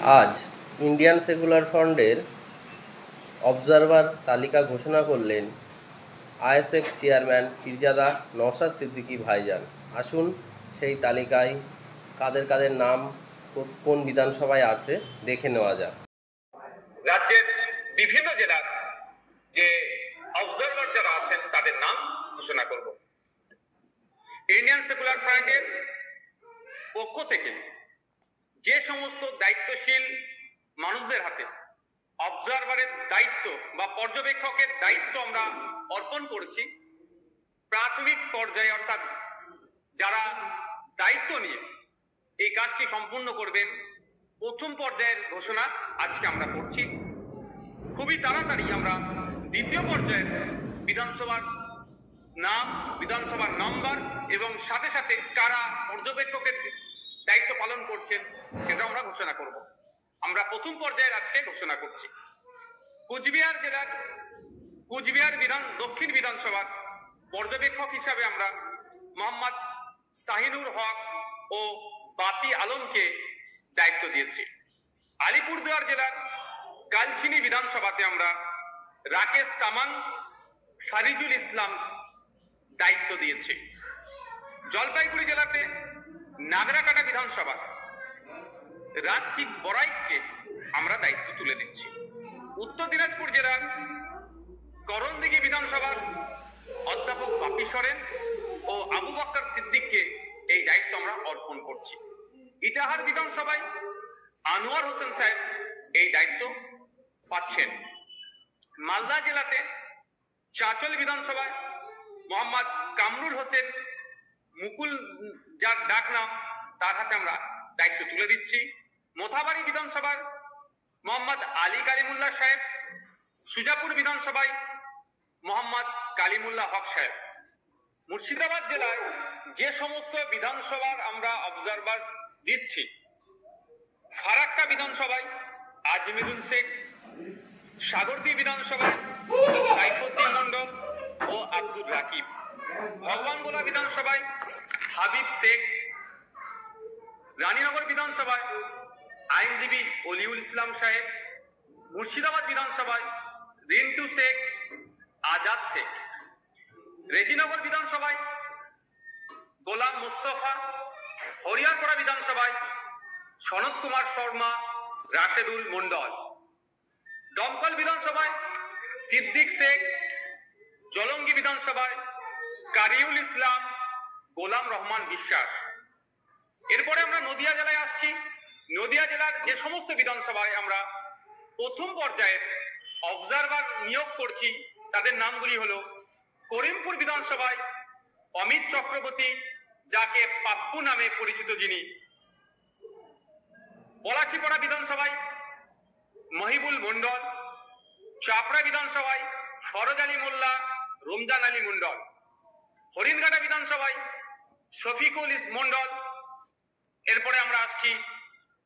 আজ Indian secular ফ্রন্টের observer তালিকা ঘোষণা করলেন আইএসএফ চেয়ারম্যান পীরজাদা নওশাদ সিদ্দিকী ভাইজান। আসুন সেই তালিকায় কাদের কাদের নাম কোন বিধানসভায় আছে দেখে নেওয়া যাক। রাজ্যের বিভিন্ন জেলার যে অবজারভার যারা আছেন তাদের নাম ঘোষণা করব। ইন্ডিয়ান সেকুলার ফ্রন্টের পক্ষ থেকে যে সমস্ত দায়িত্বশীল মানুষদের হাতে অবজারভারের দায়িত্ব বা পর্যবেক্ষকের দায়িত্ব আমরা অর্পণ করছি, প্রাথমিক পর্যায়ে অর্থাৎ যারা দায়িত্ব নিয়ে এই কাজটি সম্পূর্ণ করবেন, প্রথম পর্যায়ের ঘোষণা আজকে আমরা করছি। খুবই তাড়াতাড়ি আমরা দ্বিতীয় পর্যায়ের বিধানসভার নাম, বিধানসভার নম্বর এবং সাথে সাথে কারা পর্যবেক্ষকের দায়িত্ব পালন করছেন সেটা আমরা ঘোষণা করব। আমরা প্রথম পর্যায়ের আজকে ঘোষণা করছি। কুচবিহার জেলার কুচবিহার দক্ষিণ বিধানসভার পর্যবেক্ষক হিসাবে আমরা মোহাম্মদ শাহিনুর হক ও বাপি আলমকে দায়িত্ব দিয়েছি। আলিপুরদুয়ার জেলার কালচিনি বিধানসভাতে আমরা রাকেশ তামাং, ফারিজুল ইসলাম দায়িত্ব দিয়েছি। জলপাইগুড়ি জেলাতে নাগরাকাটা বিধানসভা রাজচিক বড়াইককে আমরা দায়িত্ব তুলে দিচ্ছি। উত্তর দিনাজপুর জেলার করণদিঘি বিধানসভার অধ্যাপক বাপি সরেন ও আবু বকর সিদ্দিককে এই দায়িত্ব আমরা অর্পণ করছি। ইটাহার বিধানসভায় আনোয়ার হোসেন সাহেব এই দায়িত্ব পাচ্ছেন। মালদা জেলাতে চাঁচল বিধানসভায় মোহাম্মদ কামরুল হোসেন মুকুল, যার ডাক নাম, তার হাতে আমরা দায়িত্ব তুলে দিচ্ছি। মোথাবাড়ি বিধানসভার মোহাম্মদ আলী কালিমুল্লাহ সাহেব, সুজাপুর বিধানসভায় মোহাম্মদ কালিমুল্লাহ হক সাহেব। মুর্শিদাবাদ জেলায় যে সমস্ত বিধানসভার আমরা অবজারভার দিচ্ছি, ফারাক্কা বিধানসভায় আজমিরুল শেখ, সাগরদী বিধানসভায় সাইফুদ্দিন মন্ডল ও আব্দুর রাকিব, ভগবানগোলা বিধানসভায় হাবিব শেখ, রানীনগর বিধানসভায় আইনজীবী অলিউল ইসলাম সাহেব, মুর্শিদাবাদ বিধানসভায় রিন্টু শেখ, আজাদ শেখ, রেজিনগর বিধানসভায় গোলাম মুস্তফা, হরিয়ারপাড়া বিধানসভায় সনৎ কুমার শর্মা, রাশেদুল মন্ডল, দমকল বিধানসভায় সিদ্দিক শেখ, জলঙ্গি বিধানসভায় কারিউল ইসলাম, গোলাম রহমান বিশ্বাস। এরপরে আমরা নদিয়া জেলায় আসছি। নদিয়া জেলার যে সমস্ত বিধানসভায় আমরা প্রথম পর্যায়ের অবজারভার নিয়োগ করছি তাদের নামগুলি হলো: করিমপুর বিধানসভায় অমিত চক্রবর্তী, যাকে পাপ্পু নামে পরিচিত যিনি; পলাশিপাড়া বিধানসভায় মহিবুল মন্ডল, চাপড়া বিধানসভায় ফরজ আলী মোল্লা, রমজান আলী মন্ডল, হরিণঘাটা বিধানসভায় শফিকুল মন্ডল। এরপরে আমরা আসছি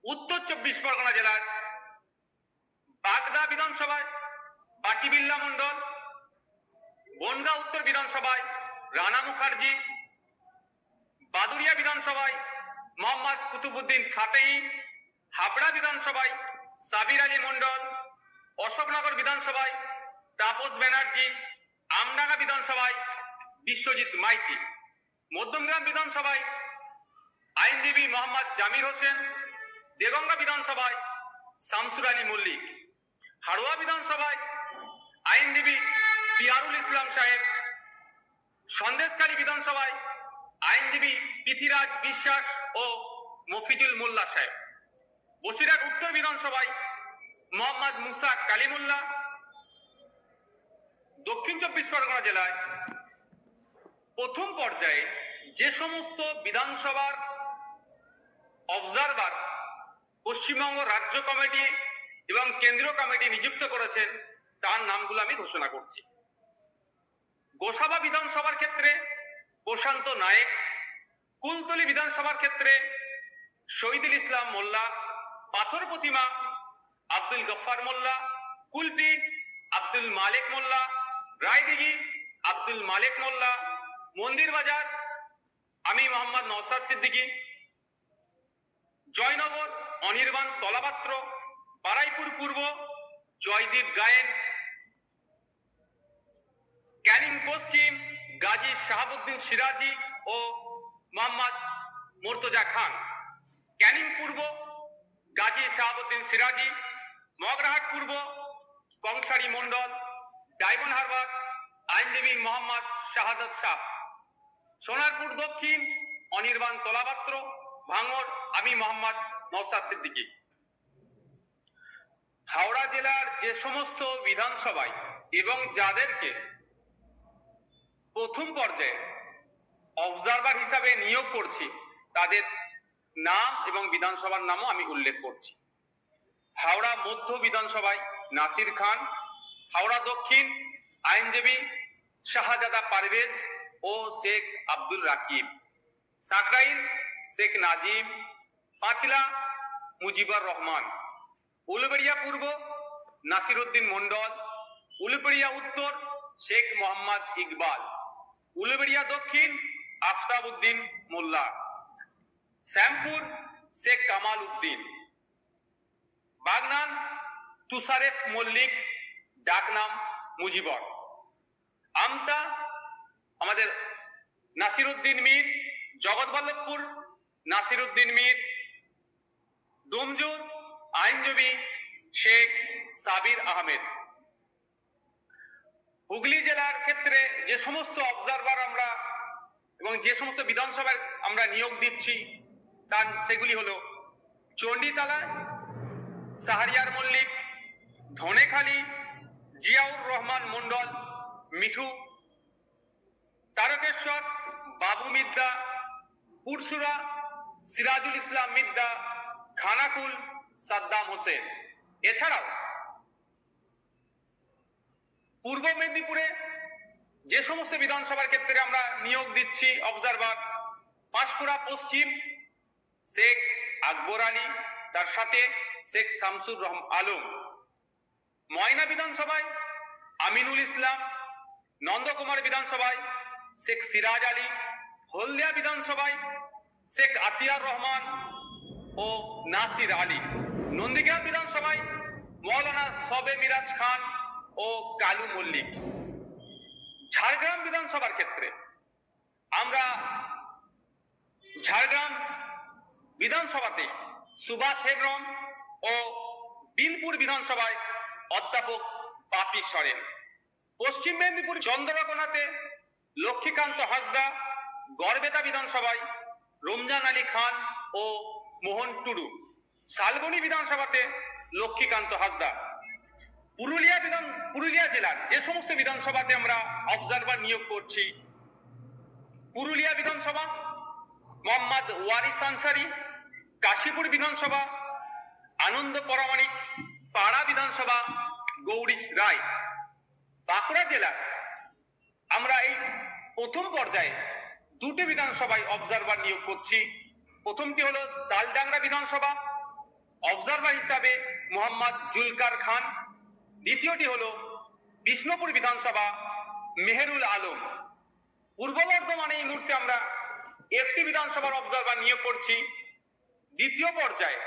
উত্তর 24 পরগনা জেলার বাগদা বিধানসভায় বাকিবিল্লা মন্ডল, বনগাঁ উত্তর বিধানসভায় রানা মুখার্জি, বাদুরিয়া বিধানসভায় মোহাম্মদ কুতুবুদ্দিন ফাতেহি, হাবড়া বিধানসভায় সাবির আলী মন্ডল, অশোকনগর বিধানসভায় তাপস ব্যানার্জি, আমডাঙ্গা বিধানসভায় বিশ্বজিৎ মাইতি, মধ্যমগ্রাম বিধানসভায় আইনজীবী মোহাম্মদ জামির হোসেন, দেগঙ্গা বিধানসভায় শামসুর আলী মল্লিক, হাড়োয়া বিধানসভায় আইনজীবী পিয়ারুল ইসলাম সাহেব, সন্দেশখালী বিধানসভায় আইনজীবী পৃথিরাজ বিশ্বাস ও মফিজুল মোল্লা সাহেব, বসিরহাট উত্তর বিধানসভায় মোহাম্মদ মুসা কালিমুল্লাহ। দক্ষিণ 24 পরগনা জেলায় প্রথম পর্যায়ে যে সমস্ত বিধানসভার অবজারভার পশ্চিমবঙ্গ রাজ্য কমিটি এবং কেন্দ্রীয় কমিটি নিযুক্ত করেছেন তার নামগুলো আমি ঘোষণা করছি। গোসাবা বিধানসভার ক্ষেত্রে প্রশান্ত নায়েক, কুলতলি বিধানসভার ক্ষেত্রে শহীদুল ইসলাম মোল্লা, পাথর প্রতিমা আব্দুল গফফার মোল্লা, কুলপি আব্দুল মালিক মোল্লা, রায়দিঘি আব্দুল মালিক মোল্লা, মন্দির বাজার আমি মোহাম্মদ নওশাদ সিদ্দিকী, জয়নগর অনির্বাণ তলাপাত্র, বারাইপুর পূর্ব জয়দীপ গায়েন, ক্যানিং পশ্চিম গাজী শাহাবুদ্দিন সিরাজি ও মোহাম্মদ মোর্তজা খান, ক্যানিং পূর্ব গাজী শাহাবুদ্দিন সিরাজি, মগরাহাট পূর্ব কংসারী মন্ডল, ডায়মন্ড হারবার আইনজীবী মোহাম্মদ শাহাদত শাহ, সোনারপুর দক্ষিণ অনির্বাণ তলাপাত্র, ভাঙড় আমি মোহাম্মদ নওশাদ সিদ্দিকী। হাওড়া জেলার যে সমস্ত বিধানসভায় এবং যাদেরকে প্রথম পর্যায়ে অবজারভার হিসাবে নিয়োগ করছি তাদের নাম এবং বিধানসভার নামও আমি উল্লেখ করছি। হাওড়া মধ্য বিধানসভায় নাসির খান, হাওড়া দক্ষিণ আইনজীবী শাহজাদা পারভেজ ও শেখ আব্দুল রাকিব, সাকরাইল শেখ নাজিম, পাঁচলা মুজিবুর রহমান, উলুবেড়িয়া পূর্ব নাসিরউদ্দিন মন্ডল, উলুবেড়িয়া উত্তর শেখ মোহাম্মদ ইকবাল, উলুবেড়িয়া দক্ষিণ আফতাব উদ্দিন মোল্লা, শ্যামপুর শেখ কামাল উদ্দিন, বাগনান তুষারেফ মল্লিক ডাকনাম মুজিবর, আমতা আমাদের নাসিরউদ্দিন মীর, জগৎবল্লভপুর নাসিরউদ্দিন মীর, ডোমজুর আইনজীবী শেখ সাবির আহমেদ। হুগলি জেলার ক্ষেত্রে যে সমস্ত অবজারভার আমরা এবং যে সমস্ত বিধানসভায় আমরা নিয়োগ দিচ্ছি তার সেগুলি হলো চণ্ডীতলা শাহরিয়ার মল্লিক, ধনেখালি জিয়াউর রহমান মন্ডল মিঠু, তারকেশ্বর বাবু মিদ্দা, পুরসুরা সিরাজুল ইসলাম মিদ্দা, খানাকুল সাদ্দাম হোসেন। এছাড়াও পূর্ব মেদিনীপুরে যে সমস্ত বিধানসভার ক্ষেত্রে আমরা নিয়োগ দিচ্ছি অবজারভার, পাঁশকুড়া পশ্চিম শেখ আকবর আলী, তার সাথে শেখ শামসুর আলম, ময়না বিধানসভায় আমিনুল ইসলাম, নন্দকুমার বিধানসভায় শেখ সিরাজ আলী, হলদিয়া বিধানসভায় শেখ আতিয়ার রহমান ও নাসির আলী, নন্দীগ্রাম বিধানসভায় মৌলানা সবে মিরাজ খান ও কালু মল্লিক। ঝাড়গ্রাম বিধানসভার ক্ষেত্রে আমরা ঝাড়গ্রাম বিধানসভাতে সুভাষ হেমব্রম ও বিনপুর বিধানসভায় অধ্যাপক পাপি সরেন, পশ্চিম মেদিনীপুর চন্দ্রকোনাতে লক্ষ্মীকান্ত হাসদা, গড়বেতা বিধানসভায় রমজান আলী খান ও মোহন টুডু, শালবনী বিধানসভাতে লক্ষ্মীকান্ত হাসদা। পুরুলিয়া জেলার যে সমস্ত বিধানসভাতে আমরা অবজারভার নিয়োগ করছি, পুরুলিয়া বিধানসভা মোহাম্মদ ওয়ারিস আনসারি, কাশীপুর বিধানসভা আনন্দ পরামানিক, পাড়া বিধানসভা গৌরীশ রায়। বাঁকুড়া জেলার আমরা এই প্রথম পর্যায়ে দুটি বিধানসভায় অবজারভার নিয়োগ করছি। প্রথমটি হলো তালডাংরা বিধানসভা, অবজারভার হিসাবে মোহাম্মদ জুলকার খান। দ্বিতীয়টি হলো বিষ্ণুপুর বিধানসভা মেহেরুল আলম। পূর্ব বর্ধমানে এই মুহূর্তে আমরা একটি বিধানসভার অবজারভার নিয়োগ করছি। দ্বিতীয় পর্যায়ে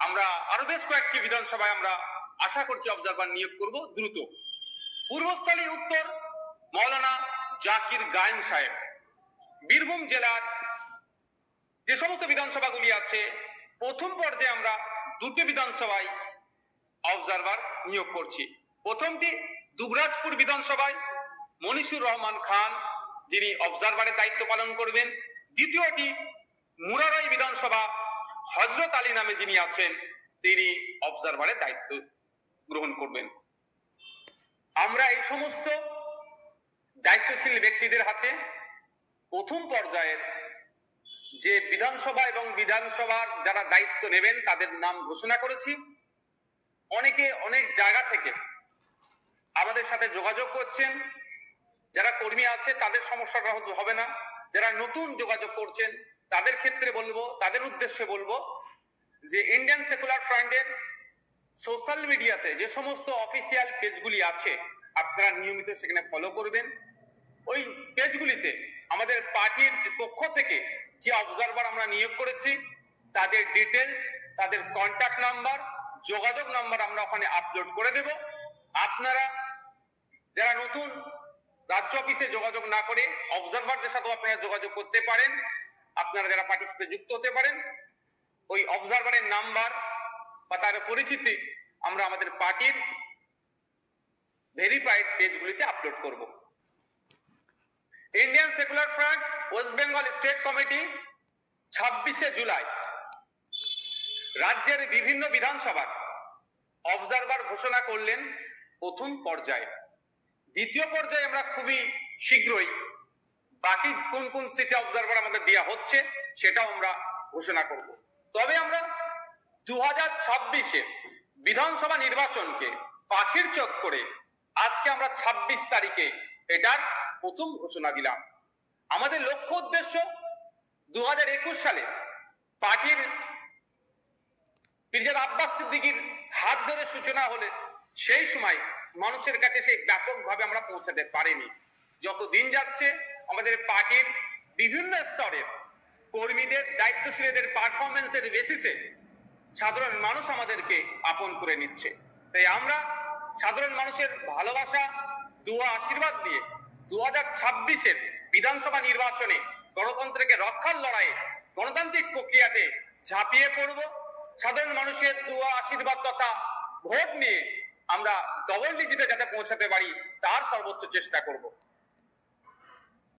আমরা আরো বেশ কয়েকটি বিধানসভায় আমরা আশা করছি অবজারভার নিয়োগ করব দ্রুত। পূর্বস্থলী উত্তর মৌলানা জাকির গায়েন সাহেব। বীরভূম জেলার যে সমস্ত বিধানসভাগুলি আছে প্রথম পর্যায়ে আমরা দুটি বিধানসভায় অবজারভার নিয়োগ করছি। প্রথমটি দুবরাজপুর বিধানসভায় মনিসুর রহমান খান, যিনি অবজারভারের দায়িত্ব পালন করবেন। দ্বিতীয়টি মুরারই বিধানসভা হযরত আলী নামে যিনি আছেন তিনি অবজারভারের দায়িত্ব গ্রহণ করবেন। আমরা এই সমস্ত দায়িত্বশীল ব্যক্তিদের হাতে প্রথম পর্যায়ের যে বিধানসভা এবং বিধানসভার যারা দায়িত্ব নেবেন তাদের নাম ঘোষণা করেছি। অনেকে অনেক জায়গা থেকে আমাদের সাথে যোগাযোগ করছেন। যারা কর্মী আছে তাদের সমস্যাটা হবে না, যারা নতুন যোগাযোগ করছেন তাদের ক্ষেত্রে বলবো, তাদের উদ্দেশ্যে বলবো যে ইন্ডিয়ান সেকুলার ফ্রন্টের সোশ্যাল মিডিয়াতে যে সমস্ত অফিসিয়াল পেজগুলি আছে আপনারা নিয়মিত সেখানে ফলো করবেন। ওই পেজগুলিতে আমাদের পার্টির পক্ষ থেকে যে অবজারভার আমরা নিয়োগ করেছি তাদের ডিটেলস তাদের কন্ট্যাক্ট নাম্বার, যোগাযোগ নাম্বার আমরা ওখানে আপলোড করে দেব। আপনারা যারা নতুন রাজ্য অফিসে যোগাযোগ না করে অবজারভারদের সাথেও আপনারা যোগাযোগ করতে পারেন। আপনারা যারা পার্টির সাথে যুক্ত হতে পারেন, ওই অবজারভারের নাম্বার বা তার পরিচিতি আমরা আমাদের পার্টির ভেরিফাইড পেজগুলিতে আপলোড করব। ইন্ডিয়ান সেকুলার ফ্রন্ট ওয়েস্ট বেঙ্গল স্টেট কমিটি 26শে জুলাই রাজ্যের বিভিন্ন বিধানসভার অবজারভার ঘোষণা করলেন প্রথম পর্যায়ে। দ্বিতীয় পর্যায়ে আমরা খুবই শীঘ্রই বাকি কোন কোন সিটে অবজারভার আমাদের দেওয়া হচ্ছে সেটাও আমরা ঘোষণা করব। তবে আমরা 2026-এ বিধানসভা নির্বাচনকে পাখির চোখ করে আজকে আমরা 26 তারিখে এটার প্রথম ঘোষণা দিলাম। আমাদের লক্ষ্য উদ্দেশ্য 2021 সালে পার্টির পীরজাদা আব্বাস সিদ্দিকীর হাত ধরে সূচনা হলে সেই সময় মানুষের কাছে সেই ব্যাপকভাবে আমরা পৌঁছাতে পারিনি। যত দিন যাচ্ছে আমাদের পার্টির বিভিন্ন স্তরের কর্মীদের, দায়িত্বশীলদের পারফরমেন্সের বেসিসে সাধারণ মানুষ আমাদেরকে আপন করে নিচ্ছে। তাই আমরা সাধারণ মানুষের ভালোবাসা, দোয়া, আশীর্বাদ দিয়ে 2026-এর বিধানসভা নির্বাচনে গণতন্ত্রকে রক্ষার লড়াইয়ে গণতান্ত্রিক প্রক্রিয়াতে ঝাঁপিয়ে পড়ব। সাধারণ মানুষের দোয়া, আশীর্বাদ তথা ভোট নিয়ে আমরা ডবল ডিজিটে যাতে পৌঁছাতে পারি তার সর্বোচ্চ চেষ্টা করব।